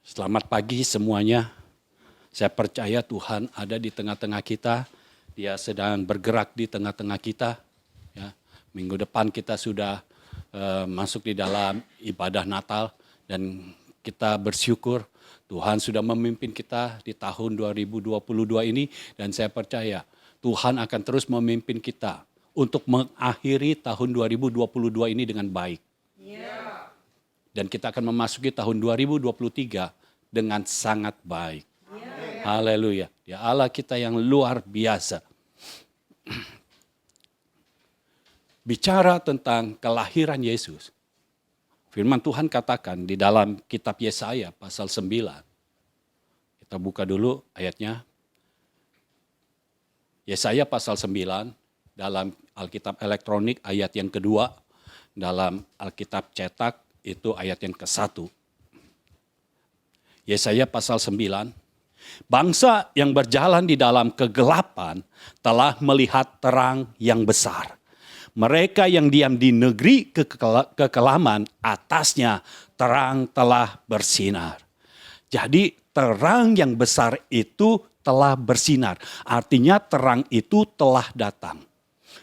Selamat pagi semuanya. Saya percaya Tuhan ada di tengah-tengah kita. Dia sedang bergerak di tengah-tengah kita. Ya, minggu depan kita sudah masuk di dalam ibadah Natal dan kita bersyukur Tuhan sudah memimpin kita di tahun 2022 ini dan saya percaya Tuhan akan terus memimpin kita untuk mengakhiri tahun 2022 ini dengan baik. Dan kita akan memasuki tahun 2023 dengan sangat baik. Haleluya. Ya Allah kita yang luar biasa. Bicara tentang kelahiran Yesus. Firman Tuhan katakan di dalam kitab Yesaya pasal 9. Kita buka dulu ayatnya. Yesaya pasal 9 dalam Alkitab elektronik ayat yang kedua. Dalam Alkitab cetak itu ayat yang ke-1. Yesaya pasal 9. Bangsa yang berjalan di dalam kegelapan telah melihat terang yang besar. Mereka yang diam di negeri kekelaman atasnya terang telah bersinar. Jadi terang yang besar itu telah bersinar. Artinya terang itu telah datang.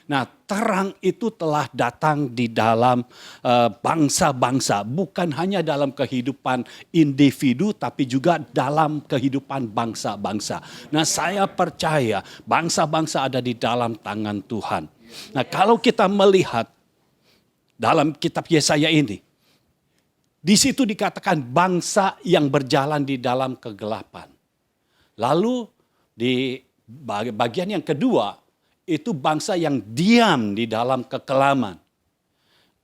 Nah, terang itu telah datang di dalam bangsa-bangsa, bukan hanya dalam kehidupan individu, tapi juga dalam kehidupan bangsa-bangsa. Nah, saya percaya bangsa-bangsa ada di dalam tangan Tuhan. Nah, kalau kita melihat dalam kitab Yesaya ini, di situ dikatakan bangsa yang berjalan di dalam kegelapan. Lalu di bagian yang kedua, itu bangsa yang diam di dalam kekelaman.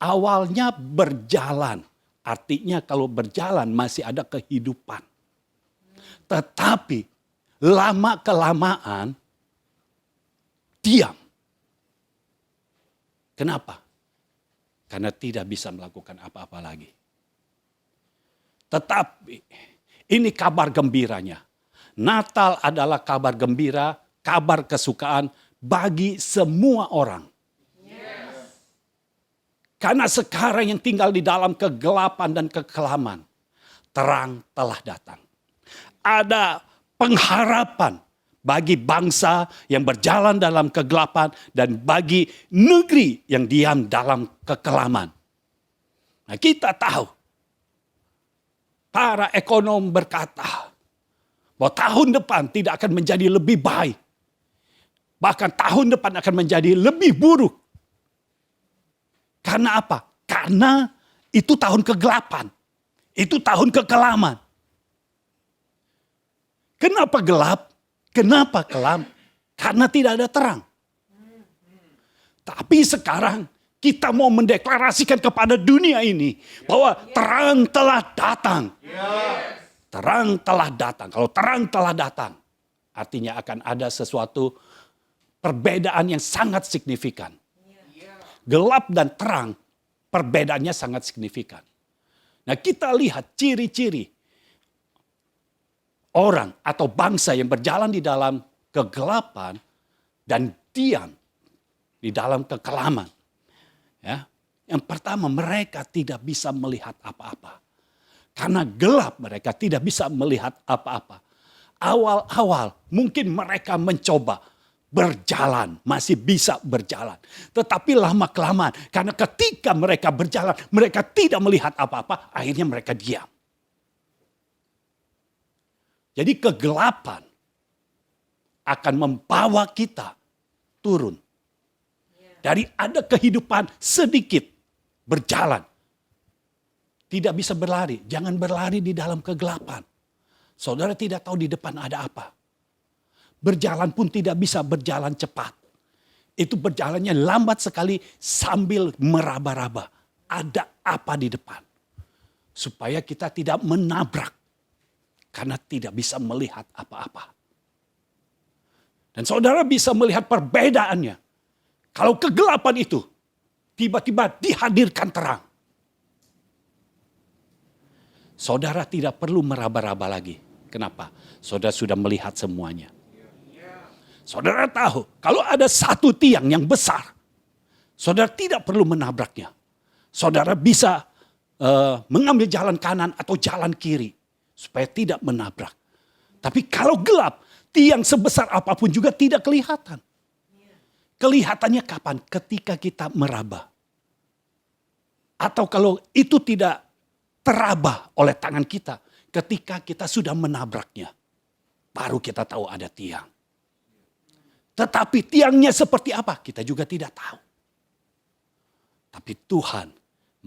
Awalnya berjalan, artinya kalau berjalan masih ada kehidupan. Tetapi lama-kelamaan diam. Kenapa? Karena tidak bisa melakukan apa-apa lagi. Tetapi ini kabar gembiranya. Natal adalah kabar gembira, kabar kesukaan bagi semua orang. Karena sekarang yang tinggal di dalam kegelapan dan kekelaman, terang telah datang. Ada pengharapan bagi bangsa yang berjalan dalam kegelapan dan bagi negeri yang diam dalam kekelaman. Nah, kita tahu, para ekonom berkata bahwa tahun depan tidak akan menjadi lebih baik. Bahkan tahun depan akan menjadi lebih buruk. Karena apa? Karena itu tahun kegelapan. Itu tahun kekelaman. Kenapa gelap? Kenapa kelam? Karena tidak ada terang. Tapi sekarang kita mau mendeklarasikan kepada dunia ini bahwa terang telah datang. Terang telah datang. Kalau terang telah datang, artinya akan ada sesuatu perbedaan yang sangat signifikan. Gelap dan terang, perbedaannya sangat signifikan. Nah, kita lihat ciri-ciri orang atau bangsa yang berjalan di dalam kegelapan dan diam di dalam kekelaman. Ya. Yang pertama, mereka tidak bisa melihat apa-apa. Karena gelap mereka tidak bisa melihat apa-apa. Awal-awal mungkin mereka mencoba berjalan, masih bisa berjalan. Tetapi lama-kelamaan, karena ketika mereka berjalan, mereka tidak melihat apa-apa, akhirnya mereka diam. Jadi kegelapan akan membawa kita turun. Dari ada kehidupan sedikit berjalan. Tidak bisa berlari, jangan berlari di dalam kegelapan. Saudara tidak tahu di depan ada apa. Berjalan pun tidak bisa berjalan cepat. Itu berjalannya lambat sekali sambil meraba-raba. Ada apa di depan. Supaya kita tidak menabrak. Karena tidak bisa melihat apa-apa. Dan saudara bisa melihat perbedaannya. Kalau kegelapan itu tiba-tiba dihadirkan terang. Saudara tidak perlu meraba-raba lagi. Kenapa? Saudara sudah melihat semuanya. Saudara tahu, kalau ada satu tiang yang besar, saudara tidak perlu menabraknya. Saudara bisa mengambil jalan kanan atau jalan kiri. supaya tidak menabrak. Tapi kalau gelap, tiang sebesar apapun juga tidak kelihatan. Kelihatannya kapan? Ketika kita meraba. Atau kalau itu tidak teraba oleh tangan kita, ketika kita sudah menabraknya, baru kita tahu ada tiang. Tetapi tiangnya seperti apa? Kita juga tidak tahu. Tapi Tuhan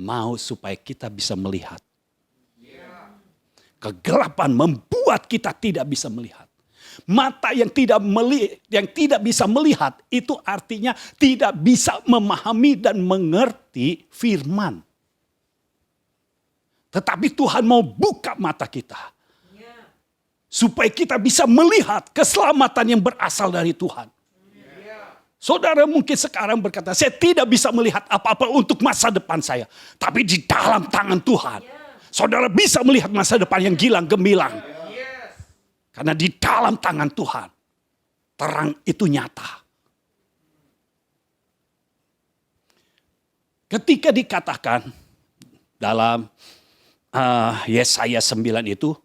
mau supaya kita bisa melihat. Kegelapan membuat kita tidak bisa melihat. Mata yang tidak bisa melihat itu artinya tidak bisa memahami dan mengerti firman. Tetapi Tuhan mau buka mata kita. Supaya kita bisa melihat keselamatan yang berasal dari Tuhan. Saudara mungkin sekarang berkata, saya tidak bisa melihat apa-apa untuk masa depan saya. Tapi di dalam tangan Tuhan, saudara bisa melihat masa depan yang gilang gemilang. Karena di dalam tangan Tuhan, terang itu nyata. Ketika dikatakan dalam Yesaya 9 itu,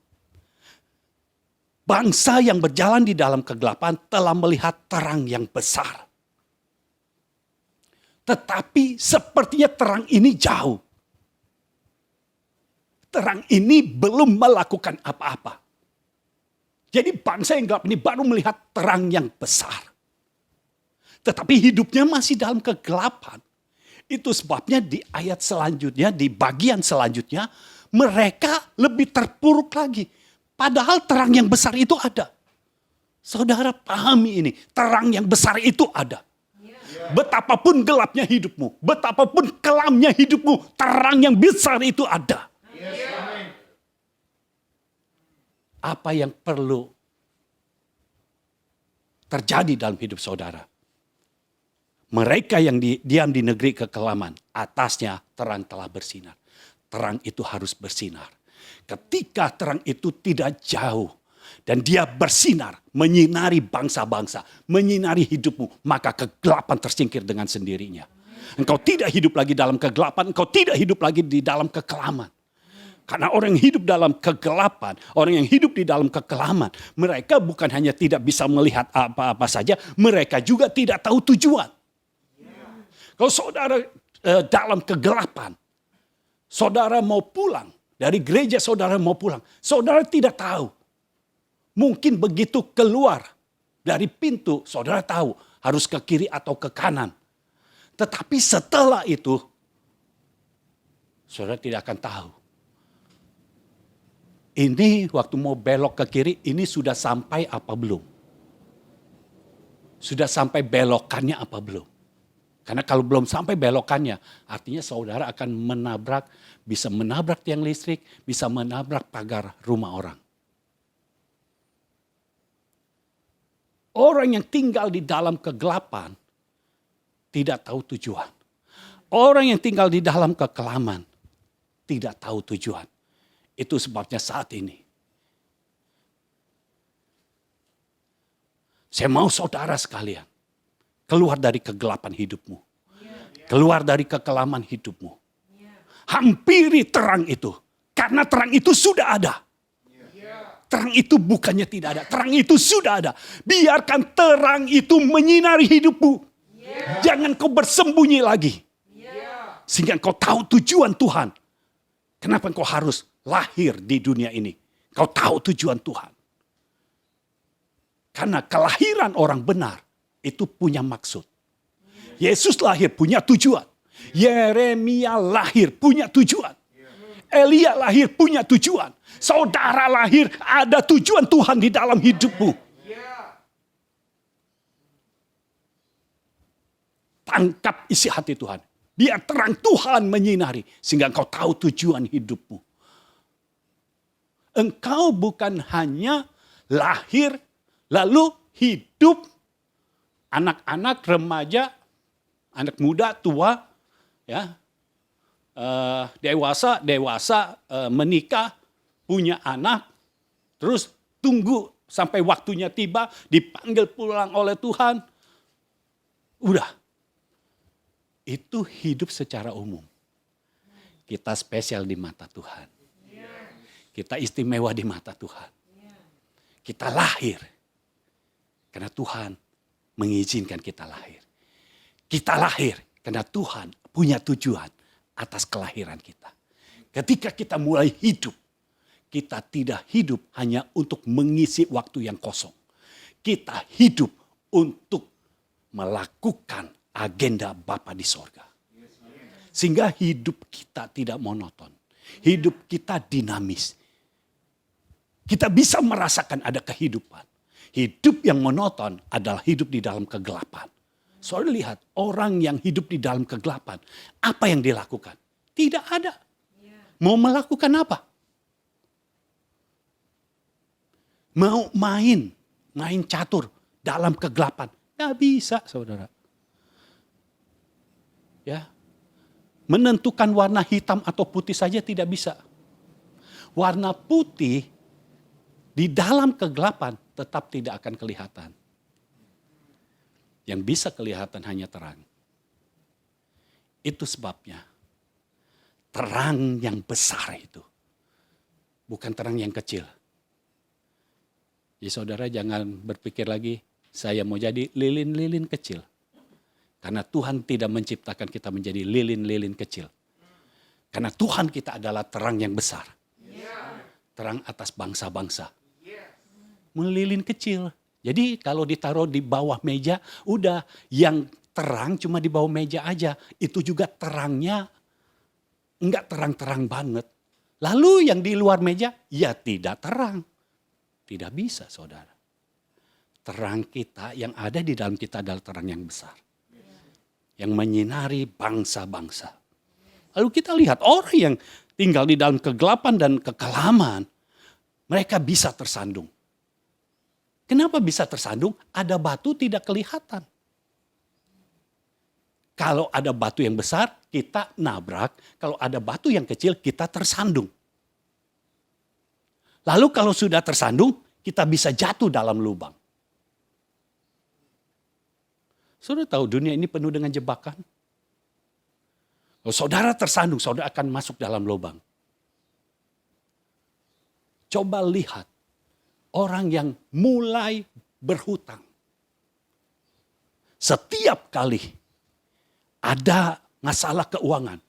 bangsa yang berjalan di dalam kegelapan telah melihat terang yang besar. Tetapi sepertinya terang ini jauh. Terang ini belum melakukan apa-apa. Jadi bangsa yang gelap ini baru melihat terang yang besar. Tetapi hidupnya masih dalam kegelapan. Itu sebabnya di ayat selanjutnya, di bagian selanjutnya, mereka lebih terpuruk lagi. Padahal terang yang besar itu ada. Saudara pahami ini, terang yang besar itu ada. Betapapun gelapnya hidupmu, betapapun kelamnya hidupmu, terang yang besar itu ada. Apa yang perlu terjadi dalam hidup saudara? Mereka yang diam di negeri kekelaman, atasnya terang telah bersinar. Terang itu harus bersinar. Ketika terang itu tidak jauh dan dia bersinar, menyinari bangsa-bangsa, menyinari hidupmu, maka kegelapan tersingkir dengan sendirinya. Engkau tidak hidup lagi dalam kegelapan, engkau tidak hidup lagi di dalam kekelaman. Karena orang yang hidup dalam kegelapan, orang yang hidup di dalam kekelaman, mereka bukan hanya tidak bisa melihat apa-apa saja, mereka juga tidak tahu tujuan. Kalau saudara dalam kegelapan, saudara mau pulang, dari gereja saudara mau pulang, saudara tidak tahu. Mungkin begitu keluar dari pintu, saudara tahu harus ke kiri atau ke kanan. Tetapi setelah itu, saudara tidak akan tahu. Ini waktu mau belok ke kiri, ini sudah sampai apa belum? Sudah sampai belokannya apa belum? Karena kalau belum sampai belokannya, artinya saudara akan bisa menabrak tiang listrik, bisa menabrak pagar rumah orang. Orang yang tinggal di dalam kegelapan tidak tahu tujuan. Orang yang tinggal di dalam kekelaman tidak tahu tujuan. Itu sebabnya saat ini saya mau saudara sekalian keluar dari kegelapan hidupmu. Keluar dari kekelaman hidupmu. Hampiri terang itu. Karena terang itu sudah ada. Terang itu bukannya tidak ada. Terang itu sudah ada. Biarkan terang itu menyinari hidupmu. Jangan kau bersembunyi lagi. Sehingga kau tahu tujuan Tuhan. Kenapa kau harus lahir di dunia ini? Kau tahu tujuan Tuhan. Karena kelahiran orang benar itu punya maksud. Yesus lahir punya tujuan. Yeremia lahir punya tujuan. Elia lahir punya tujuan. Saudara lahir ada tujuan Tuhan di dalam hidupmu. Tangkap isi hati Tuhan. Biar terang Tuhan menyinari. Sehingga engkau tahu tujuan hidupmu. Engkau bukan hanya lahir lalu hidup. Anak-anak, remaja, anak muda, tua, ya, dewasa, menikah, punya anak, terus tunggu sampai waktunya tiba, dipanggil pulang oleh Tuhan. Udah. Itu hidup secara umum. Kita spesial di mata Tuhan. Kita istimewa di mata Tuhan. Kita lahir karena Tuhan mengizinkan kita lahir. Kita lahir karena Tuhan punya tujuan atas kelahiran kita. Ketika kita mulai hidup, kita tidak hidup hanya untuk mengisi waktu yang kosong. Kita hidup untuk melakukan agenda Bapa di sorga. Sehingga hidup kita tidak monoton. Hidup kita dinamis. Kita bisa merasakan ada kehidupan. Hidup yang monoton adalah hidup di dalam kegelapan. Saudara lihat orang yang hidup di dalam kegelapan. Apa yang dilakukan? Tidak ada. Mau melakukan apa? Mau main catur dalam kegelapan. Gak bisa saudara. Ya, menentukan warna hitam atau putih saja tidak bisa. Warna putih di dalam kegelapan tetap tidak akan kelihatan. Yang bisa kelihatan hanya terang. Itu sebabnya terang yang besar itu bukan terang yang kecil. Jadi saudara jangan berpikir lagi saya mau jadi lilin-lilin kecil. Karena Tuhan tidak menciptakan kita menjadi lilin-lilin kecil. Karena Tuhan kita adalah terang yang besar. Terang atas bangsa-bangsa. Melilin kecil. Jadi kalau ditaruh di bawah meja, udah yang terang cuma di bawah meja aja. Itu juga terangnya enggak terang-terang banget. Lalu yang di luar meja, ya tidak terang. Tidak bisa saudara. Terang kita yang ada di dalam kita adalah terang yang besar. Yang menyinari bangsa-bangsa. Lalu kita lihat orang yang tinggal di dalam kegelapan dan kekelaman, mereka bisa tersandung. Kenapa bisa tersandung? Ada batu tidak kelihatan. Kalau ada batu yang besar, kita nabrak. Kalau ada batu yang kecil, kita tersandung. Lalu kalau sudah tersandung, kita bisa jatuh dalam lubang. Saudara tahu dunia ini penuh dengan jebakan. Kalau saudara tersandung, saudara akan masuk dalam lubang. Coba lihat orang yang mulai berhutang. Setiap kali ada masalah keuangan,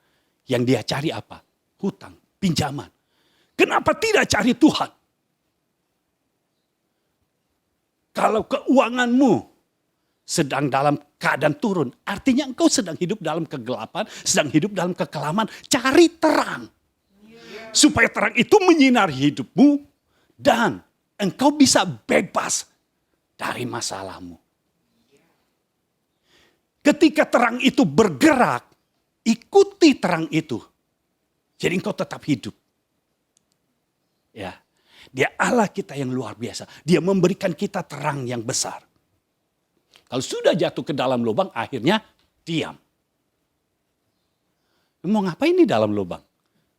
yang dia cari apa? Hutang, pinjaman. Kenapa tidak cari Tuhan? Kalau keuanganmu sedang dalam keadaan turun, artinya engkau sedang hidup dalam kegelapan, sedang hidup dalam kekelaman, cari terang. Supaya terang itu menyinari hidupmu dan engkau bisa bebas dari masalahmu. Ketika terang itu bergerak, ikuti terang itu. Jadi engkau tetap hidup. Ya, Dia Allah kita yang luar biasa. Dia memberikan kita terang yang besar. Kalau sudah jatuh ke dalam lubang, akhirnya diam. Mau ngapain di dalam lubang?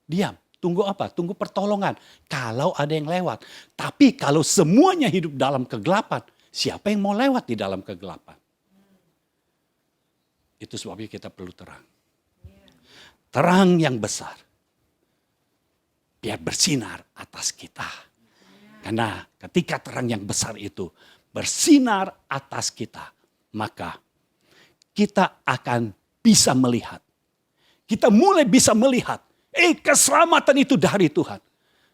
Diam. Tunggu apa? Tunggu pertolongan. Kalau ada yang lewat. Tapi kalau semuanya hidup dalam kegelapan, siapa yang mau lewat di dalam kegelapan? Itu sebabnya kita perlu terang. Terang yang besar. Biar bersinar atas kita. Karena ketika terang yang besar itu bersinar atas kita, maka kita akan bisa melihat. Kita mulai bisa melihat. Keselamatan itu dari Tuhan.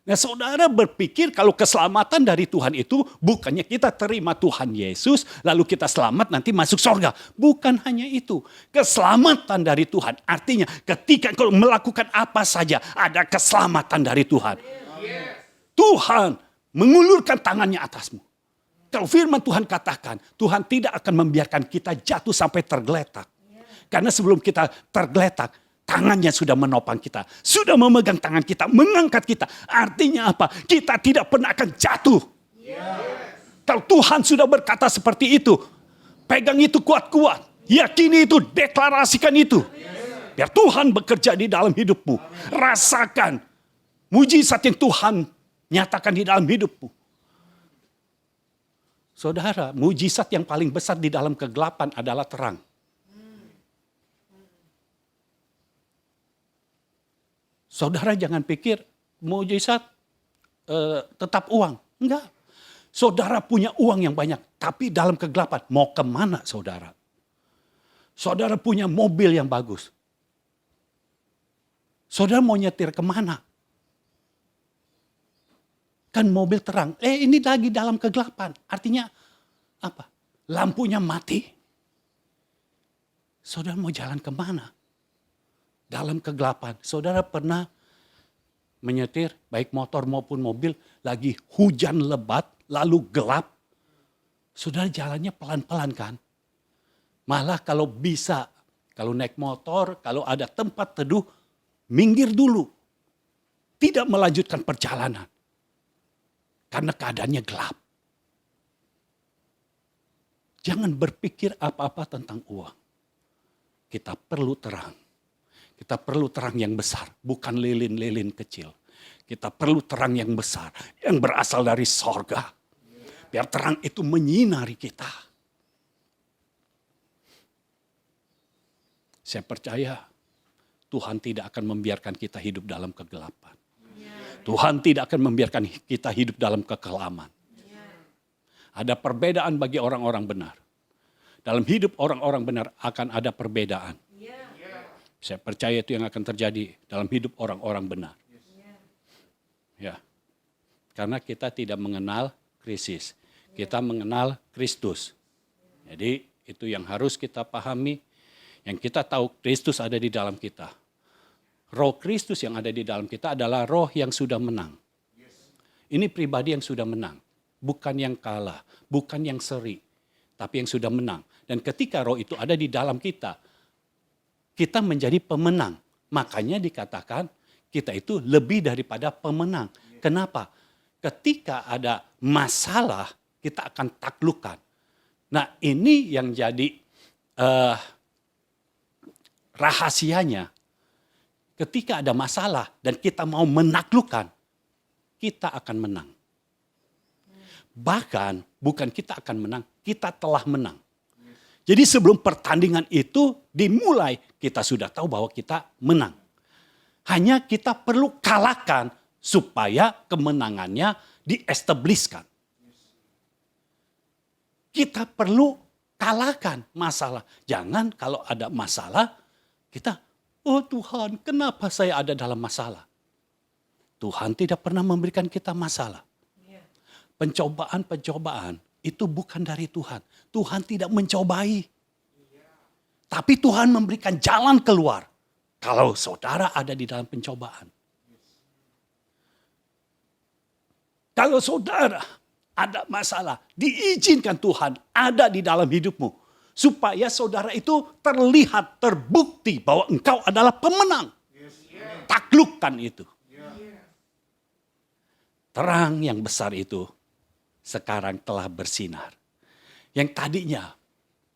Nah saudara berpikir kalau keselamatan dari Tuhan itu bukannya kita terima Tuhan Yesus lalu kita selamat nanti masuk surga. Bukan hanya itu. Keselamatan dari Tuhan artinya ketika engkau melakukan apa saja ada keselamatan dari Tuhan. Tuhan mengulurkan tangannya atasmu. Kalau firman Tuhan katakan Tuhan tidak akan membiarkan kita jatuh sampai tergeletak. Karena sebelum kita tergeletak tangannya sudah menopang kita. Sudah memegang tangan kita. Mengangkat kita. Artinya apa? Kita tidak pernah akan jatuh. Kalau Tuhan sudah berkata seperti itu. Pegang itu kuat-kuat. Yakini itu. Deklarasikan itu. Biar Tuhan bekerja di dalam hidupmu. Rasakan. Mujizat yang Tuhan nyatakan di dalam hidupmu. Saudara, mujizat yang paling besar di dalam kegelapan adalah terang. Saudara jangan pikir mujizat tetap uang. Enggak. Saudara punya uang yang banyak, tapi dalam kegelapan mau kemana saudara? Saudara punya mobil yang bagus. Saudara mau nyetir kemana? Kan mobil terang. Ini lagi dalam kegelapan. Artinya apa? Lampunya mati. Saudara mau jalan kemana? Dalam kegelapan. Saudara pernah menyetir baik motor maupun mobil lagi hujan lebat lalu gelap. Saudara jalannya pelan-pelan kan? Malah kalau bisa, kalau naik motor, kalau ada tempat teduh, minggir dulu. Tidak melanjutkan perjalanan. Karena keadaannya gelap. Jangan berpikir apa-apa tentang uang. Kita perlu terang. Kita perlu terang yang besar, bukan lilin-lilin kecil. Kita perlu terang yang besar, yang berasal dari sorga. Biar terang itu menyinari kita. Saya percaya Tuhan tidak akan membiarkan kita hidup dalam kegelapan. Tuhan tidak akan membiarkan kita hidup dalam kekelaman. Ada perbedaan bagi orang-orang benar. Dalam hidup orang-orang benar akan ada perbedaan. Saya percaya itu yang akan terjadi dalam hidup orang-orang benar. Ya. Karena kita tidak mengenal krisis. Kita mengenal Kristus. Jadi itu yang harus kita pahami. Yang kita tahu Kristus ada di dalam kita. Roh Kristus yang ada di dalam kita adalah roh yang sudah menang. Ini pribadi yang sudah menang. Bukan yang kalah, bukan yang seri. Tapi yang sudah menang. Dan ketika roh itu ada di dalam kita, kita menjadi pemenang. Makanya dikatakan kita itu lebih daripada pemenang. Kenapa? Ketika ada masalah, kita akan taklukkan. Nah ini yang jadi rahasianya. Ketika ada masalah dan kita mau menaklukkan, kita akan menang. Bahkan bukan kita akan menang, kita telah menang. Jadi sebelum pertandingan itu dimulai, kita sudah tahu bahwa kita menang. Hanya kita perlu kalahkan supaya kemenangannya di-establishkan. Kita perlu kalahkan masalah. Jangan kalau ada masalah, kita, oh Tuhan, kenapa saya ada dalam masalah? Tuhan tidak pernah memberikan kita masalah. Pencobaan-pencobaan itu bukan dari Tuhan. Tuhan tidak mencobai. Tapi Tuhan memberikan jalan keluar. Kalau saudara ada di dalam pencobaan. Kalau saudara ada masalah, diizinkan Tuhan ada di dalam hidupmu. Supaya saudara itu terlihat, terbukti bahwa engkau adalah pemenang. Taklukkan itu. Terang yang besar itu sekarang telah bersinar. Yang tadinya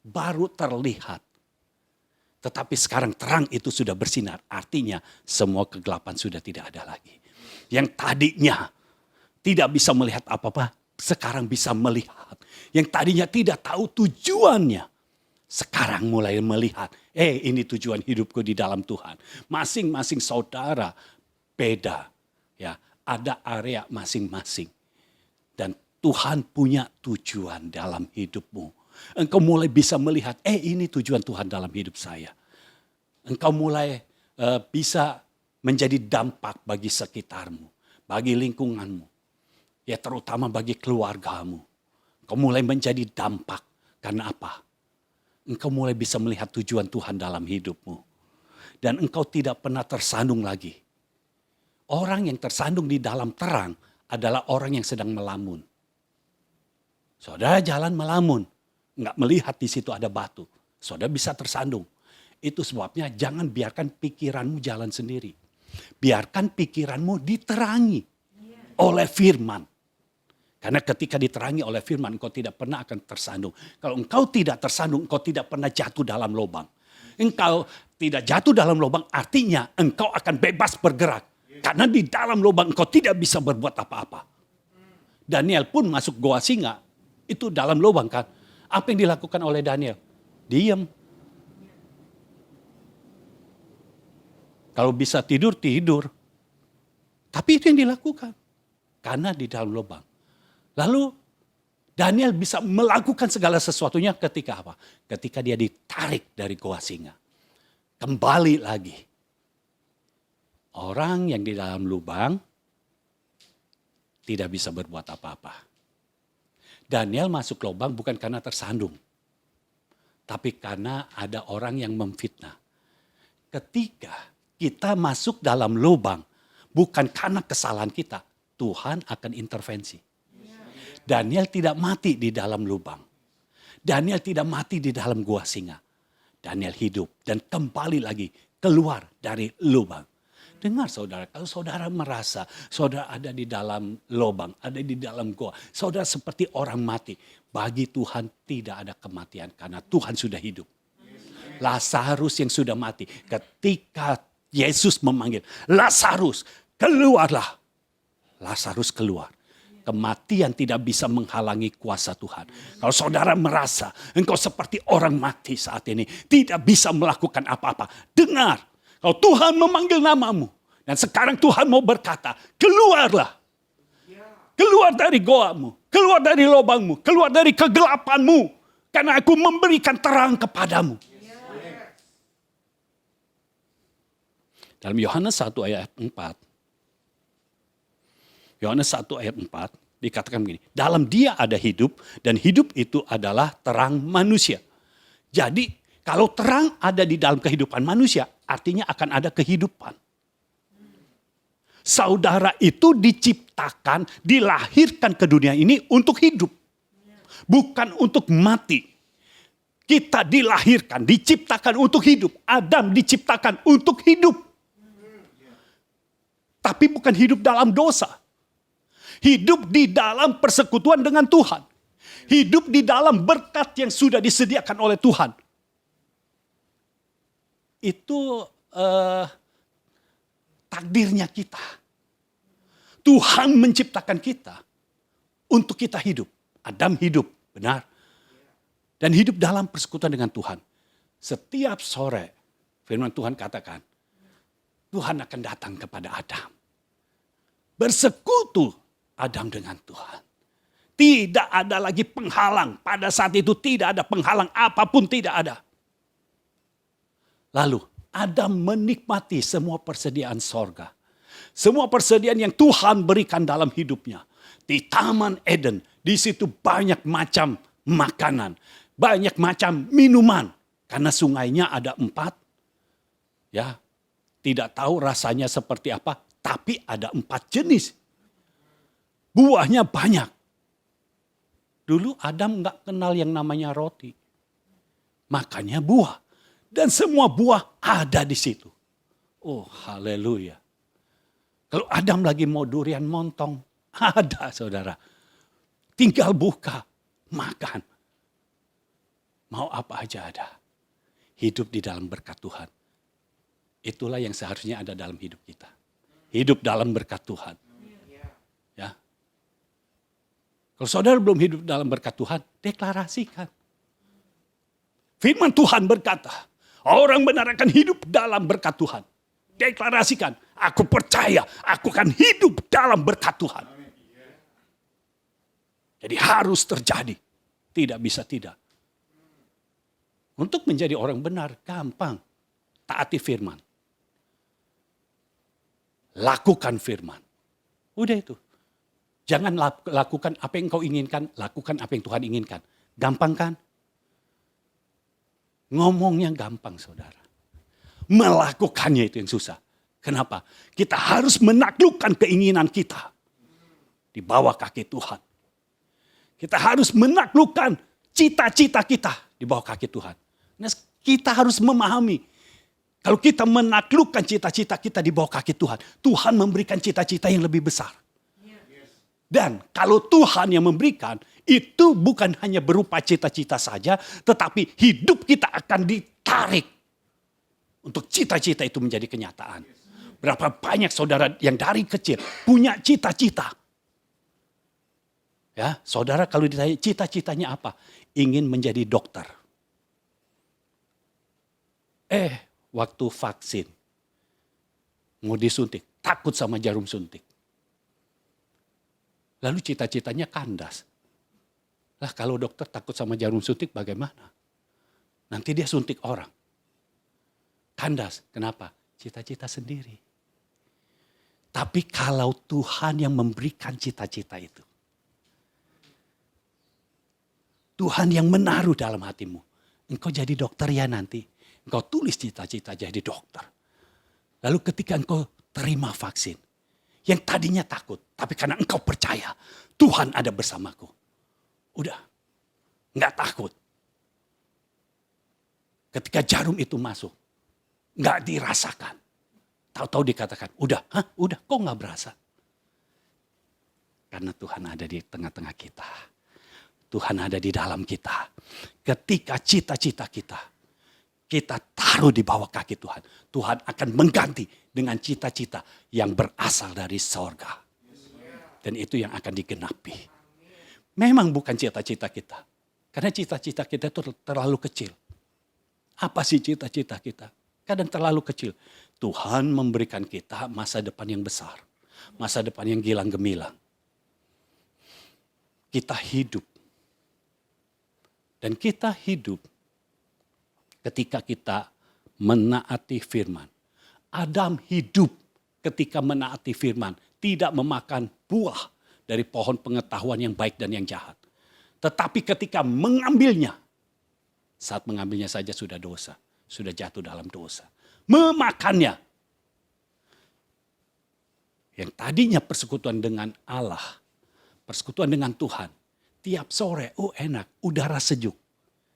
baru terlihat. Tetapi sekarang terang itu sudah bersinar. Artinya semua kegelapan sudah tidak ada lagi. Yang tadinya tidak bisa melihat apa-apa, sekarang bisa melihat. Yang tadinya tidak tahu tujuannya, sekarang mulai melihat. Ini tujuan hidupku di dalam Tuhan. Masing-masing saudara beda. Ya, ada area masing-masing. Dan Tuhan punya tujuan dalam hidupmu. Engkau mulai bisa melihat, ini tujuan Tuhan dalam hidup saya. Engkau mulai bisa menjadi dampak bagi sekitarmu, bagi lingkunganmu. Ya terutama bagi keluargamu. Engkau mulai menjadi dampak. Karena apa? Engkau mulai bisa melihat tujuan Tuhan dalam hidupmu. Dan engkau tidak pernah tersandung lagi. Orang yang tersandung di dalam terang adalah orang yang sedang melamun. Saudara jalan melamun, nggak melihat di situ ada batu. Saudara bisa tersandung. Itu sebabnya jangan biarkan pikiranmu jalan sendiri. Biarkan pikiranmu diterangi oleh firman. Karena ketika diterangi oleh firman, engkau tidak pernah akan tersandung. Kalau engkau tidak tersandung, engkau tidak pernah jatuh dalam lubang. Engkau tidak jatuh dalam lubang, artinya engkau akan bebas bergerak. Karena di dalam lubang engkau tidak bisa berbuat apa-apa. Daniel pun masuk goa singa. Itu dalam lubang kan. Apa yang dilakukan oleh Daniel? Diam. Kalau bisa tidur, tidur. Tapi itu yang dilakukan. Karena di dalam lubang. Lalu Daniel bisa melakukan segala sesuatunya ketika apa? Ketika dia ditarik dari gua singa. Kembali lagi. Orang yang di dalam lubang tidak bisa berbuat apa-apa. Daniel masuk lubang bukan karena tersandung. Tapi karena ada orang yang memfitnah. Ketika kita masuk dalam lubang, bukan karena kesalahan kita, Tuhan akan intervensi. Daniel tidak mati di dalam lubang. Daniel tidak mati di dalam gua singa. Daniel hidup dan kembali lagi keluar dari lubang. Dengar saudara, kalau saudara merasa saudara ada di dalam lubang, ada di dalam gua, saudara seperti orang mati. Bagi Tuhan tidak ada kematian karena Tuhan sudah hidup. Lazarus yang sudah mati, ketika Yesus memanggil, Lazarus keluarlah. Lazarus keluar. Kematian tidak bisa menghalangi kuasa Tuhan. Kalau saudara merasa engkau seperti orang mati saat ini, tidak bisa melakukan apa-apa. Dengar, kalau Tuhan memanggil namamu, dan sekarang Tuhan mau berkata, keluarlah. Keluar dari goamu, keluar dari lubangmu, keluar dari kegelapanmu. Karena aku memberikan terang kepadamu. Dalam Yohanes 1 ayat 4. Yohanes 1 ayat 4 dikatakan begini. Dalam dia ada hidup dan hidup itu adalah terang manusia. Jadi kalau terang ada di dalam kehidupan manusia artinya akan ada kehidupan. Saudara itu diciptakan, dilahirkan ke dunia ini untuk hidup. Bukan untuk mati. Kita dilahirkan, diciptakan untuk hidup. Adam diciptakan untuk hidup. Tapi bukan hidup dalam dosa. Hidup di dalam persekutuan dengan Tuhan. Hidup di dalam berkat yang sudah disediakan oleh Tuhan. Itu takdirnya kita. Tuhan menciptakan kita untuk kita hidup. Adam hidup, benar. Dan hidup dalam persekutuan dengan Tuhan. Setiap sore, firman Tuhan katakan, Tuhan akan datang kepada Adam. Bersekutu Adam dengan Tuhan. Tidak ada lagi penghalang. Pada saat itu tidak ada penghalang. Apapun tidak ada. Lalu Adam menikmati semua persediaan sorga. Semua persediaan yang Tuhan berikan dalam hidupnya. Di Taman Eden. Di situ banyak macam makanan. Banyak macam minuman. Karena sungainya ada 4. Ya, tidak tahu rasanya seperti apa. Tapi ada 4 jenis. Buahnya banyak. Dulu Adam gak kenal yang namanya roti. Makanya buah. Dan semua buah ada di situ. Oh haleluya. Kalau Adam lagi mau durian montong. Ada saudara. Tinggal buka. Makan. Mau apa aja ada. Hidup di dalam berkat Tuhan. Itulah yang seharusnya ada dalam hidup kita. Hidup dalam berkat Tuhan. Ya. Kalau saudara belum hidup dalam berkat Tuhan, deklarasikan. Firman Tuhan berkata, orang benar akan hidup dalam berkat Tuhan. Deklarasikan, aku percaya aku akan hidup dalam berkat Tuhan. Jadi harus terjadi, tidak bisa tidak. Untuk menjadi orang benar, gampang. Taati firman. Lakukan firman. Udah itu. Jangan lakukan apa yang kau inginkan, lakukan apa yang Tuhan inginkan. Gampang kan? Ngomongnya gampang saudara. Melakukannya itu yang susah. Kenapa? Kita harus menaklukkan keinginan kita. Di bawah kaki Tuhan. Kita harus menaklukkan cita-cita kita di bawah kaki Tuhan. Nah, kita harus memahami. Kalau kita menaklukkan cita-cita kita di bawah kaki Tuhan. Tuhan memberikan cita-cita yang lebih besar. Dan kalau Tuhan yang memberikan, itu bukan hanya berupa cita-cita saja, tetapi hidup kita akan ditarik untuk cita-cita itu menjadi kenyataan. Berapa banyak saudara yang dari kecil punya cita-cita. Ya, saudara kalau ditanya cita-citanya apa? Ingin menjadi dokter. Waktu vaksin, mau disuntik, takut sama jarum suntik. Lalu cita-citanya kandas. Lah kalau dokter takut sama jarum suntik bagaimana? Nanti dia suntik orang. Kandas, kenapa? Cita-cita sendiri. Tapi kalau Tuhan yang memberikan cita-cita itu. Tuhan yang menaruh dalam hatimu. Engkau jadi dokter ya nanti. Engkau tulis cita-cita jadi dokter. Lalu ketika engkau terima vaksin. Yang tadinya takut. Tapi karena engkau percaya. Tuhan ada bersamaku. Udah. Enggak takut. Ketika jarum itu masuk. Enggak dirasakan. Tahu-tahu dikatakan. Udah. Udah. Kok enggak berasa? Karena Tuhan ada di tengah-tengah kita. Tuhan ada di dalam kita. Ketika cita-cita kita taruh di bawah kaki Tuhan. Tuhan akan mengganti dengan cita-cita yang berasal dari sorga. Dan itu yang akan digenapi. Memang bukan cita-cita kita. Karena cita-cita kita itu terlalu kecil. Apa sih cita-cita kita? Kadang terlalu kecil. Tuhan memberikan kita masa depan yang besar. Masa depan yang gilang gemilang. Kita hidup. Dan kita hidup ketika kita menaati firman. Adam hidup ketika menaati firman. Tidak memakan buah dari pohon pengetahuan yang baik dan yang jahat. Tetapi ketika mengambilnya. Saat mengambilnya saja sudah dosa. Sudah jatuh dalam dosa. Memakannya. Yang tadinya persekutuan dengan Allah. Persekutuan dengan Tuhan. Tiap sore, enak, udara sejuk.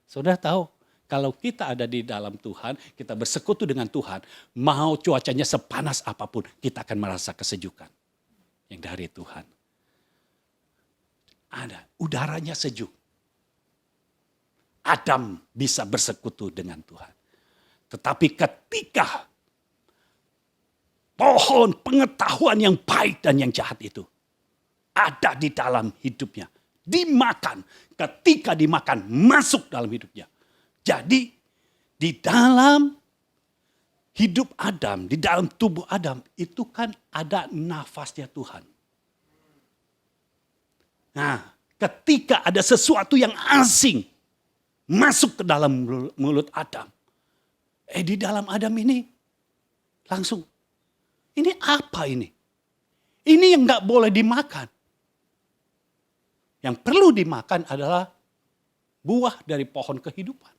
Saudara tahu, kalau kita ada di dalam Tuhan, kita bersekutu dengan Tuhan, mau cuacanya sepanas apapun, kita akan merasa kesejukan. Yang dari Tuhan. Ada, udaranya sejuk. Adam bisa bersekutu dengan Tuhan. Tetapi ketika pohon pengetahuan yang baik dan yang jahat itu ada di dalam hidupnya. Dimakan, ketika dimakan masuk dalam hidupnya. Jadi di dalam hidup Adam, di dalam tubuh Adam itu kan ada nafasnya Tuhan. Nah, ketika ada sesuatu yang asing masuk ke dalam mulut Adam. Di dalam Adam ini langsung, ini apa ini? Ini yang gak boleh dimakan. Yang perlu dimakan adalah buah dari pohon kehidupan.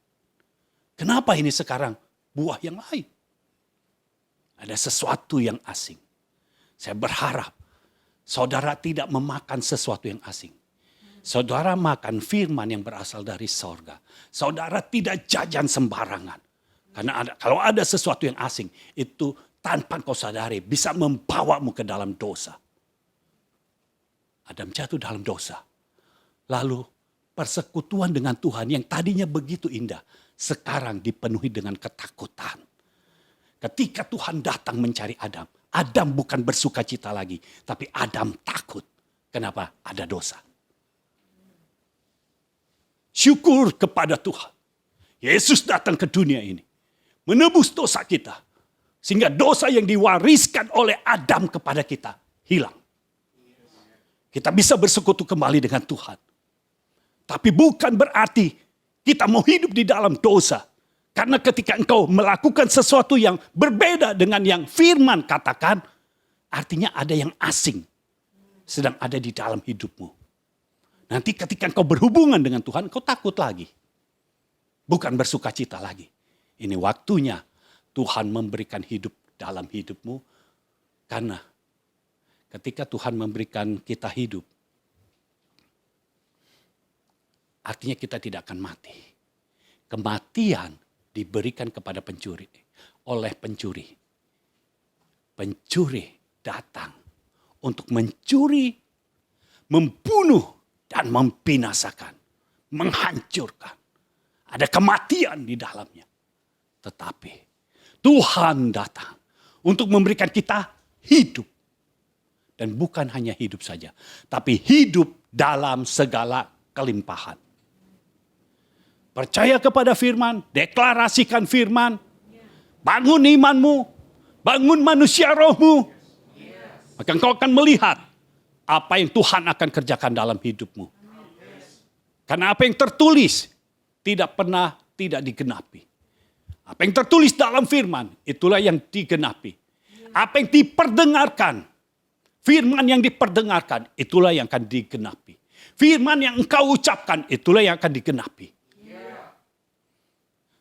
Kenapa ini sekarang buah yang lain? Ada sesuatu yang asing. Saya berharap saudara tidak memakan sesuatu yang asing. Saudara makan firman yang berasal dari sorga. Saudara tidak jajan sembarangan. Karena kalau ada sesuatu yang asing, itu tanpa kau sadari bisa membawamu ke dalam dosa. Adam jatuh dalam dosa. Lalu persekutuan dengan Tuhan yang tadinya begitu indah. Sekarang dipenuhi dengan ketakutan. Ketika Tuhan datang mencari Adam. Adam bukan bersuka cita lagi. Tapi Adam takut. Kenapa? Ada dosa. Syukur kepada Tuhan. Yesus datang ke dunia ini. Menebus dosa kita. Sehingga dosa yang diwariskan oleh Adam kepada kita hilang. Kita bisa bersekutu kembali dengan Tuhan. Tapi bukan berarti kita mau hidup di dalam dosa. Karena ketika engkau melakukan sesuatu yang berbeda dengan yang firman katakan. Artinya ada yang asing. Sedang ada di dalam hidupmu. Nanti ketika engkau berhubungan dengan Tuhan, engkau takut lagi. Bukan bersuka cita lagi. Ini waktunya Tuhan memberikan hidup dalam hidupmu. Karena ketika Tuhan memberikan kita hidup. Artinya kita tidak akan mati. Kematian diberikan kepada pencuri. Oleh pencuri. Pencuri datang untuk mencuri, membunuh, dan membinasakan. Menghancurkan. Ada kematian di dalamnya. Tetapi Tuhan datang untuk memberikan kita hidup. Dan bukan hanya hidup saja. Tapi hidup dalam segala kelimpahan. Percaya kepada firman, deklarasikan firman, bangun imanmu, bangun manusia rohmu. Maka engkau akan melihat apa yang Tuhan akan kerjakan dalam hidupmu. Karena apa yang tertulis tidak pernah tidak digenapi. Apa yang tertulis dalam firman, itulah yang digenapi. Apa yang diperdengarkan, firman yang diperdengarkan, itulah yang akan digenapi. Firman yang engkau ucapkan, itulah yang akan digenapi.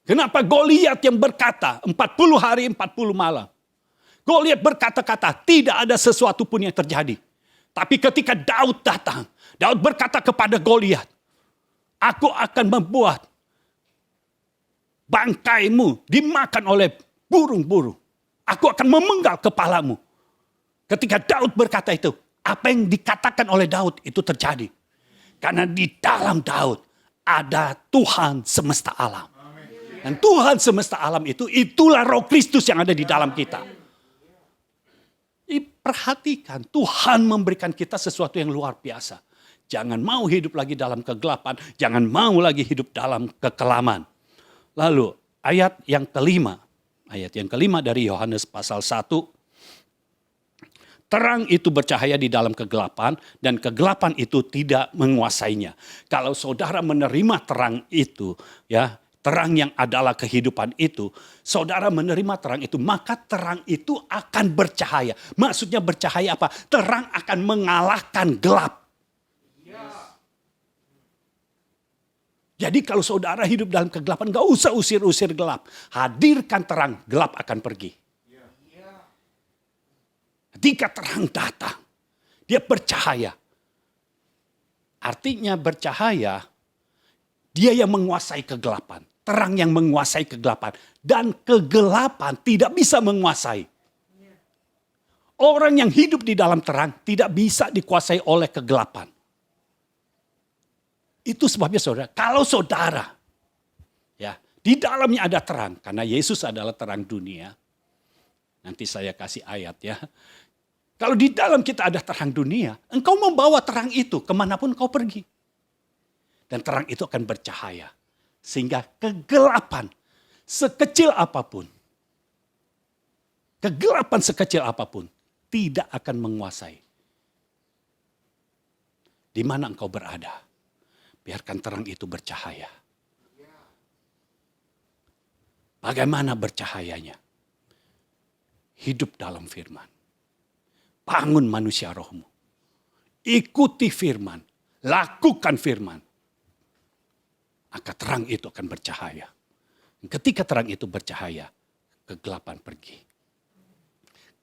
Kenapa Goliat yang berkata 40 hari 40 malam. Goliat berkata-kata, tidak ada sesuatu pun yang terjadi. Tapi ketika Daud datang, Daud berkata kepada Goliat, aku akan membuat bangkaimu dimakan oleh burung-burung. Aku akan memenggal kepalamu. Ketika Daud berkata itu, apa yang dikatakan oleh Daud itu terjadi. Karena di dalam Daud ada Tuhan semesta alam. Dan Tuhan semesta alam itu, itulah Roh Kristus yang ada di dalam kita. Perhatikan, Tuhan memberikan kita sesuatu yang luar biasa. Jangan mau hidup lagi dalam kegelapan, jangan mau lagi hidup dalam kekelaman. Lalu ayat yang kelima dari Yohanes pasal 1. Terang itu bercahaya di dalam kegelapan dan kegelapan itu tidak menguasainya. Kalau saudara menerima terang itu, ya, terang yang adalah kehidupan itu, saudara menerima terang itu, maka terang itu akan bercahaya. Maksudnya bercahaya apa? Terang akan mengalahkan gelap. Jadi kalau saudara hidup dalam kegelapan, gak usah usir-usir gelap. Hadirkan terang, gelap akan pergi. Ketika terang datang, dia bercahaya. Artinya bercahaya, dia yang menguasai kegelapan. Terang yang menguasai kegelapan. Dan kegelapan tidak bisa menguasai. Orang yang hidup di dalam terang tidak bisa dikuasai oleh kegelapan. Itu sebabnya saudara, kalau saudara ya di dalamnya ada terang, karena Yesus adalah terang dunia. Nanti saya kasih ayat ya. Kalau di dalam kita ada terang dunia, engkau membawa terang itu kemanapun kau pergi. Dan terang itu akan bercahaya. Sehingga kegelapan sekecil apapun, kegelapan sekecil apapun tidak akan menguasai. Di mana engkau berada, biarkan terang itu bercahaya. Bagaimana bercahayanya? Hidup dalam firman. Bangun manusia rohmu. Ikuti firman. Lakukan firman. Maka terang itu akan bercahaya. Ketika terang itu bercahaya, kegelapan pergi.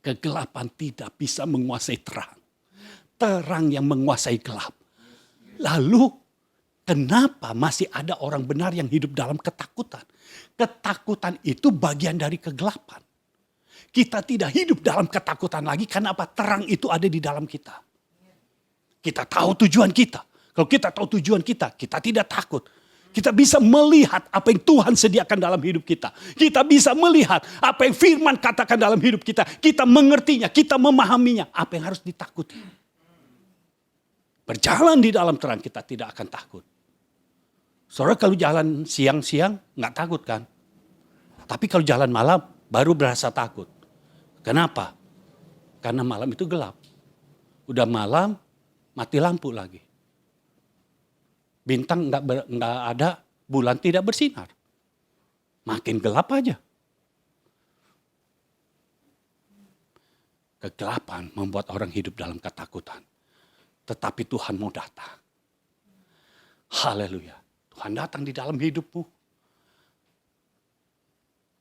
Kegelapan tidak bisa menguasai terang. Terang yang menguasai gelap. Lalu kenapa masih ada orang benar yang hidup dalam ketakutan? Ketakutan itu bagian dari kegelapan. Kita tidak hidup dalam ketakutan lagi karena apa? Terang itu ada di dalam kita. Kita tahu tujuan kita. Kalau kita tahu tujuan kita, kita tidak takut. Kita bisa melihat apa yang Tuhan sediakan dalam hidup kita. Kita bisa melihat apa yang firman katakan dalam hidup kita. Kita mengertinya, kita memahaminya. Apa yang harus ditakuti? Berjalan di dalam terang kita tidak akan takut. Saudara kalau jalan siang-siang nggak takut kan? Tapi kalau jalan malam baru berasa takut. Kenapa? Karena malam itu gelap. Udah malam mati lampu lagi. Bintang nggak ada, bulan tidak bersinar. Makin gelap aja. Kegelapan membuat orang hidup dalam ketakutan. Tetapi Tuhan mau datang. Haleluya. Tuhan datang di dalam hidupmu.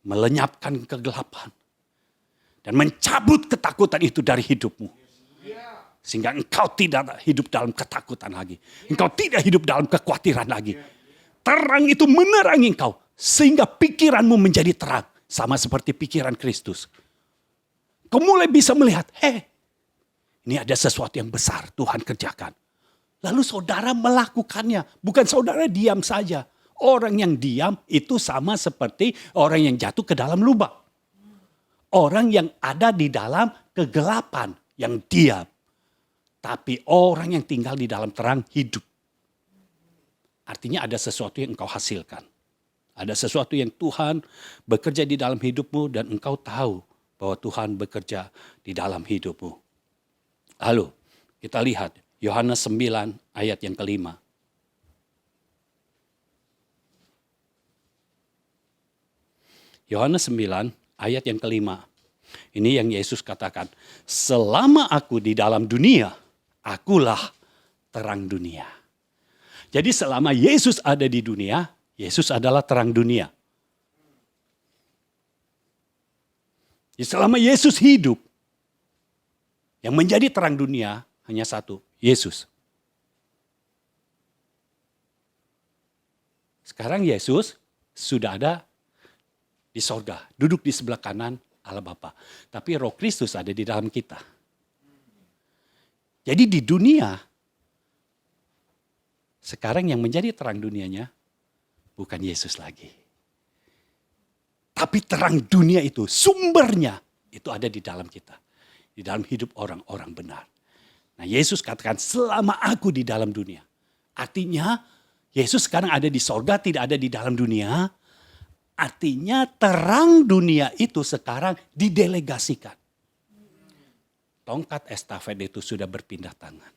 Melenyapkan kegelapan. Dan mencabut ketakutan itu dari hidupmu. Sehingga engkau tidak hidup dalam ketakutan lagi. Engkau tidak hidup dalam kekhawatiran lagi. Terang itu menerangi engkau. Sehingga pikiranmu menjadi terang. Sama seperti pikiran Kristus. Kau mulai bisa melihat, ini ada sesuatu yang besar Tuhan kerjakan. Lalu saudara melakukannya. Bukan saudara diam saja. Orang yang diam itu sama seperti orang yang jatuh ke dalam lubang. Orang yang ada di dalam kegelapan yang diam. Tapi orang yang tinggal di dalam terang hidup. Artinya ada sesuatu yang engkau hasilkan. Ada sesuatu yang Tuhan bekerja di dalam hidupmu dan engkau tahu bahwa Tuhan bekerja di dalam hidupmu. Lalu Kita lihat Yohanes 9 ayat yang kelima. Yohanes 9 ayat yang kelima. Ini yang Yesus katakan, selama aku di dalam dunia, akulah terang dunia. Jadi selama Yesus ada di dunia, Yesus adalah terang dunia. Jadi selama Yesus hidup, yang menjadi terang dunia hanya satu, Yesus. Sekarang Yesus sudah ada di sorga, duduk di sebelah kanan Allah Bapa. Tapi Roh Kristus ada di dalam kita. Jadi di dunia, sekarang yang menjadi terang dunianya bukan Yesus lagi. Tapi terang dunia itu, sumbernya itu ada di dalam kita. Di dalam hidup orang-orang benar. Nah Yesus katakan selama aku di dalam dunia. Artinya Yesus sekarang ada di sorga, tidak ada di dalam dunia. Artinya terang dunia itu sekarang didelegasikan. Tongkat estafet itu sudah berpindah tangan.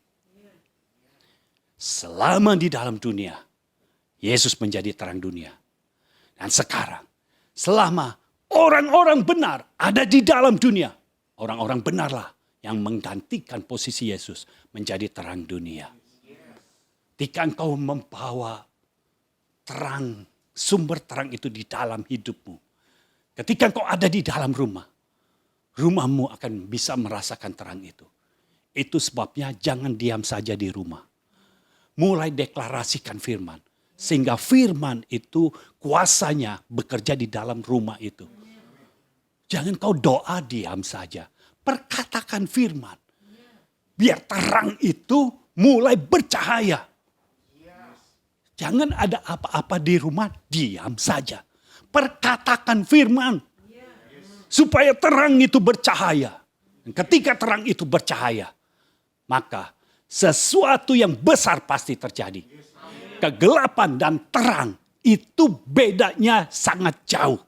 Selama di dalam dunia, Yesus menjadi terang dunia. Dan sekarang, selama orang-orang benar ada di dalam dunia, orang-orang benarlah yang menggantikan posisi Yesus menjadi terang dunia. Ketika engkau membawa terang, sumber terang itu di dalam hidupmu. Ketika engkau ada di dalam rumah, rumahmu akan bisa merasakan terang itu. Itu sebabnya jangan diam saja di rumah. Mulai deklarasikan firman. Sehingga firman itu kuasanya bekerja di dalam rumah itu. Jangan kau doa diam saja. Perkatakan firman. Biar terang itu mulai bercahaya. Jangan ada apa-apa di rumah, diam saja. Perkatakan firman. Supaya terang itu bercahaya. Dan ketika terang itu bercahaya, maka sesuatu yang besar pasti terjadi. Kegelapan dan terang itu bedanya sangat jauh.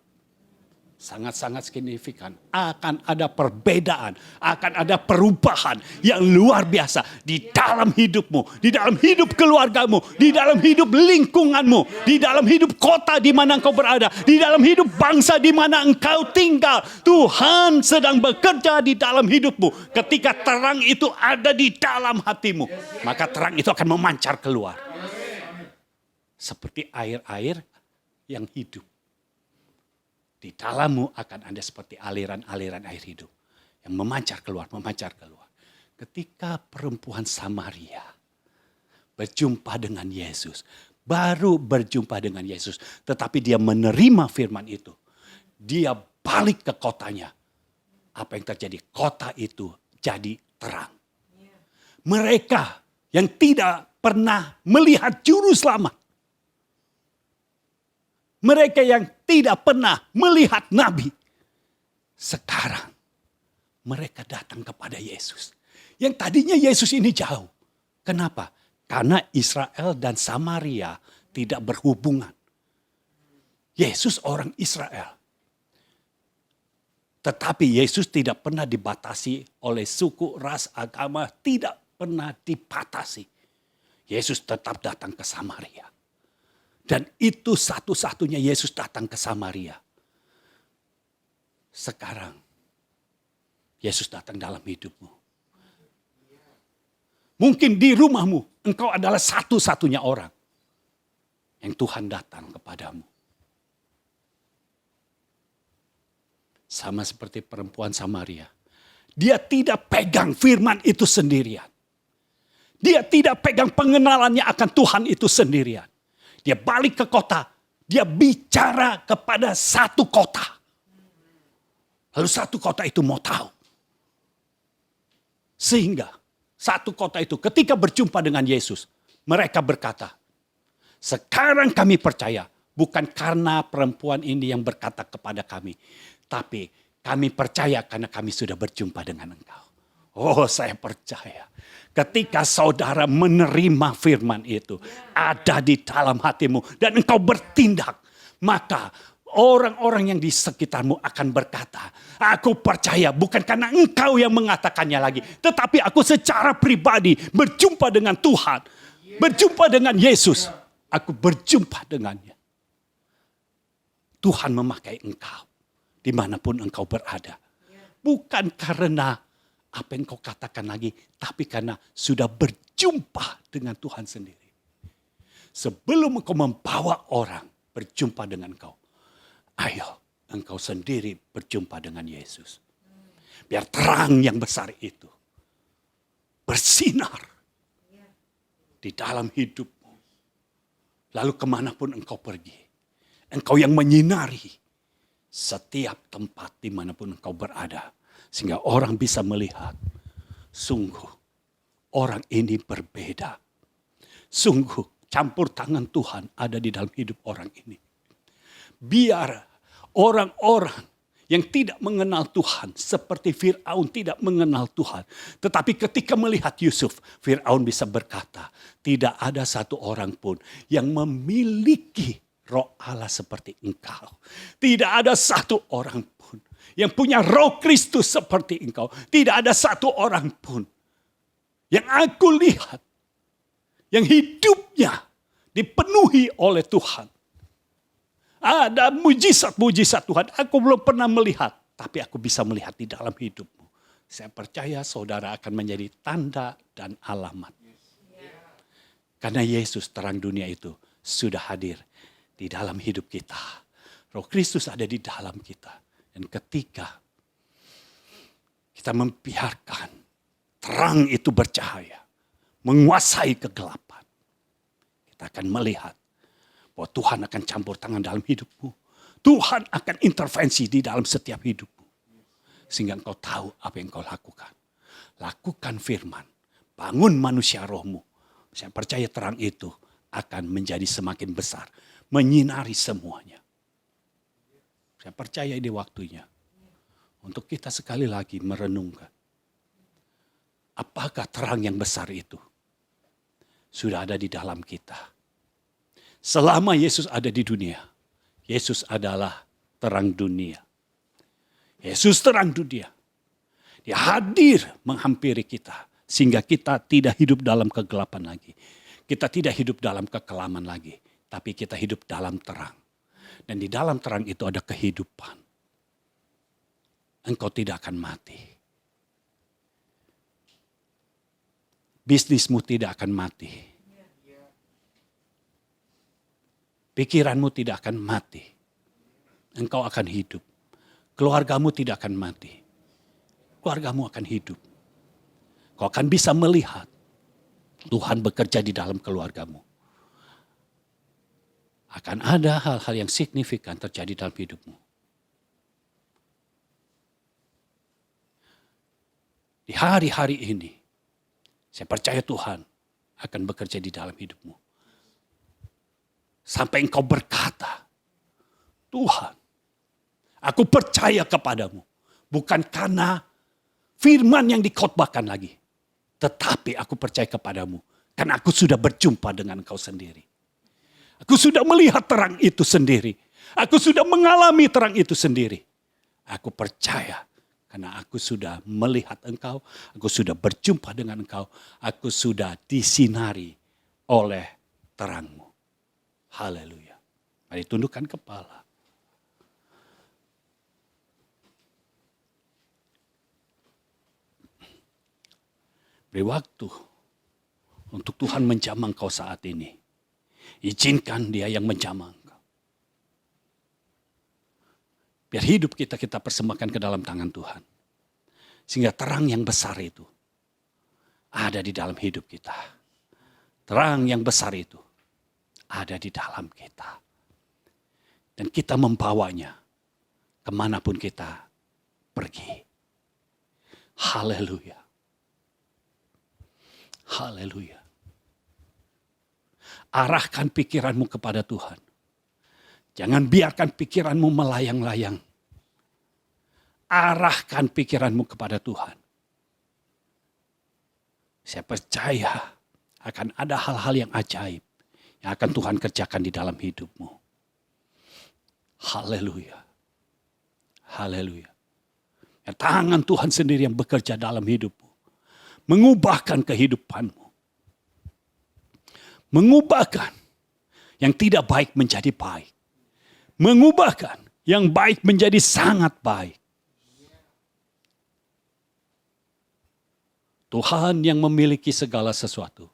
Sangat-sangat signifikan. Akan ada perbedaan. Akan ada perubahan yang luar biasa. Di dalam hidupmu. Di dalam hidup keluargamu. Di dalam hidup lingkunganmu. Di dalam hidup kota di mana engkau berada. Di dalam hidup bangsa di mana engkau tinggal. Tuhan sedang bekerja di dalam hidupmu. Ketika terang itu ada di dalam hatimu. Maka terang itu akan memancar keluar. Seperti air-air yang hidup. Di dalammu akan ada seperti aliran-aliran air hidup. Yang memancar keluar, memancar keluar. Ketika perempuan Samaria berjumpa dengan Yesus. Baru berjumpa dengan Yesus. Tetapi dia menerima firman itu. Dia balik ke kotanya. Apa yang terjadi? Kota itu jadi terang. Mereka yang tidak pernah melihat juru selamat. Mereka yang tidak pernah melihat Nabi. Sekarang mereka datang kepada Yesus. Yang tadinya Yesus ini jauh. Kenapa? Karena Israel dan Samaria tidak berhubungan. Yesus orang Israel. Tetapi Yesus tidak pernah dibatasi oleh suku, ras, agama. Tidak pernah dibatasi. Yesus tetap datang ke Samaria. Dan itu satu-satunya Yesus datang ke Samaria. Sekarang Yesus datang dalam hidupmu. Mungkin di rumahmu engkau adalah satu-satunya orang yang Tuhan datang kepadamu. Sama seperti perempuan Samaria. Dia tidak pegang firman itu sendirian. Dia tidak pegang pengenalannya akan Tuhan itu sendirian. Dia balik ke kota. Dia bicara kepada satu kota. Lalu satu kota itu mau tahu. Sehingga satu kota itu ketika berjumpa dengan Yesus. Mereka berkata, sekarang kami percaya. Bukan karena perempuan ini yang berkata kepada kami. Tapi kami percaya karena kami sudah berjumpa dengan engkau. Oh, saya percaya. Ketika saudara menerima firman itu. Ada di dalam hatimu. Dan engkau bertindak. Maka Orang-orang yang di sekitarmu akan berkata, aku percaya bukan karena engkau yang mengatakannya lagi. Tetapi aku secara pribadi berjumpa dengan Tuhan. Berjumpa dengan Yesus. Aku berjumpa dengannya. Tuhan memakai engkau dimanapun engkau berada. Bukan karena apa yang kau katakan lagi, tapi karena sudah berjumpa dengan Tuhan sendiri. Sebelum engkau membawa orang berjumpa dengan engkau, ayo engkau sendiri berjumpa dengan Yesus. Biar terang yang besar itu bersinar di dalam hidupmu. Lalu kemanapun engkau pergi, engkau yang menyinari setiap tempat dimanapun engkau berada. Sehingga orang bisa melihat, sungguh orang ini berbeda. Sungguh campur tangan Tuhan ada di dalam hidup orang ini. Biar orang-orang yang tidak mengenal Tuhan, seperti Fir'aun tidak mengenal Tuhan. Tetapi ketika melihat Yusuf, Fir'aun bisa berkata, tidak ada satu orang pun yang memiliki Roh Allah seperti engkau. Tidak ada satu orang pun yang punya Roh Kristus seperti engkau. Tidak ada satu orang pun yang aku lihat, yang hidupnya dipenuhi oleh Tuhan. Ada mujizat-mujizat Tuhan. Aku belum pernah melihat, tapi aku bisa melihat di dalam hidupmu. Saya percaya saudara akan menjadi tanda dan alamat. Karena Yesus terang dunia itu sudah hadir di dalam hidup kita. Roh Kristus ada di dalam kita. Dan ketika kita membiarkan terang itu bercahaya, menguasai kegelapan, kita akan melihat bahwa Tuhan akan campur tangan dalam hidupmu. Tuhan akan intervensi di dalam setiap hidupmu. Sehingga engkau tahu apa yang engkau lakukan. Lakukan firman. Bangun manusia rohmu. Saya percaya terang itu akan menjadi semakin besar. Menyinari semuanya. Saya percaya ini waktunya. Untuk kita sekali lagi merenungkan. Apakah terang yang besar itu sudah ada di dalam kita? Selama Yesus ada di dunia, Yesus adalah terang dunia. Yesus terang dunia. Dia hadir menghampiri kita. Sehingga kita tidak hidup dalam kegelapan lagi. Kita tidak hidup dalam kekelaman lagi. Tapi kita hidup dalam terang. Dan di dalam terang itu ada kehidupan. Engkau tidak akan mati. Bisnismu tidak akan mati. Pikiranmu tidak akan mati. Engkau akan hidup. Keluargamu tidak akan mati. Keluargamu akan hidup. Kau akan bisa melihat Tuhan bekerja di dalam keluargamu. Akan ada hal-hal yang signifikan terjadi dalam hidupmu. Di hari-hari ini, saya percaya Tuhan akan bekerja di dalam hidupmu. Sampai engkau berkata, Tuhan, aku percaya kepadamu. Bukan karena firman yang dikhotbahkan lagi. Tetapi aku percaya kepadamu. Karena aku sudah berjumpa dengan engkau sendiri. Aku sudah melihat terang itu sendiri. Aku sudah mengalami terang itu sendiri. Aku percaya karena aku sudah melihat engkau. Aku sudah berjumpa dengan engkau. Aku sudah disinari oleh terangmu. Haleluya. Mari tundukkan kepala. Beri waktu untuk Tuhan menjamah engkau saat ini. Izinkan Dia yang menjamah engkau. Biar hidup kita persembahkan ke dalam tangan Tuhan. Sehingga terang yang besar itu ada di dalam hidup kita. Terang yang besar itu ada di dalam kita. Dan kita membawanya kemanapun kita pergi. Haleluya. Haleluya. Arahkan pikiranmu kepada Tuhan. Jangan biarkan pikiranmu melayang-layang. Arahkan pikiranmu kepada Tuhan. Saya percaya akan ada hal-hal yang ajaib yang akan Tuhan kerjakan di dalam hidupmu. Haleluya. Haleluya. Ya, tangan Tuhan sendiri yang bekerja dalam hidupmu. Mengubahkan kehidupanmu. Mengubahkan yang tidak baik menjadi baik. Mengubahkan yang baik menjadi sangat baik. Tuhan yang memiliki segala sesuatu.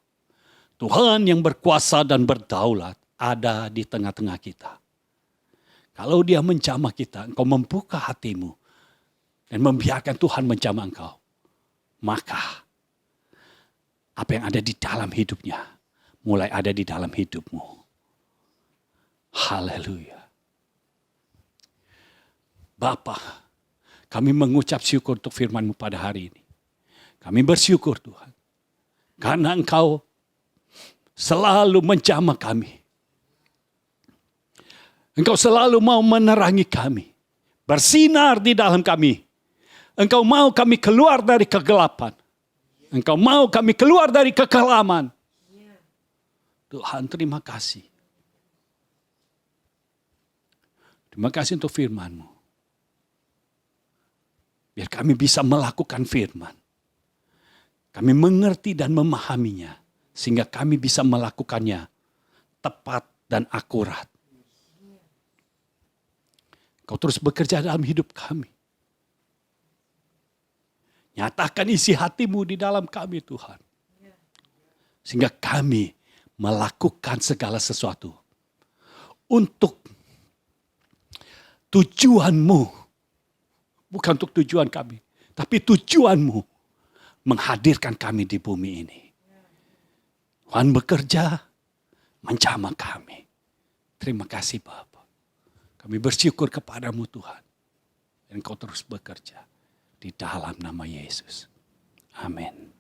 Tuhan yang berkuasa dan berdaulat ada di tengah-tengah kita. Kalau Dia menjamah kita, engkau membuka hatimu dan membiarkan Tuhan menjamah engkau, maka apa yang ada di dalam hidupnya mulai ada di dalam hidupmu. Haleluya. Bapa, kami mengucap syukur untuk firman-Mu pada hari ini. Kami bersyukur Tuhan, karena Engkau selalu menjamah kami. Engkau selalu mau menerangi kami, bersinar di dalam kami. Engkau mau kami keluar dari kegelapan. Engkau mau kami keluar dari kekelaman. Tuhan, terima kasih. Terima kasih untuk firman-Mu. Biar kami bisa melakukan firman. Kami mengerti dan memahaminya. Sehingga kami bisa melakukannya tepat dan akurat. Kau terus bekerja dalam hidup kami. Nyatakan isi hati-Mu di dalam kami Tuhan. Sehingga kami melakukan segala sesuatu. Untuk tujuan-Mu. Bukan untuk tujuan kami. Tapi tujuan-Mu. Menghadirkan kami di bumi ini. Tuhan bekerja, menjamah kami. Terima kasih Bapa. Kami bersyukur kepadamu Tuhan. Dan Kau terus bekerja. Di dalam nama Yesus. Amin.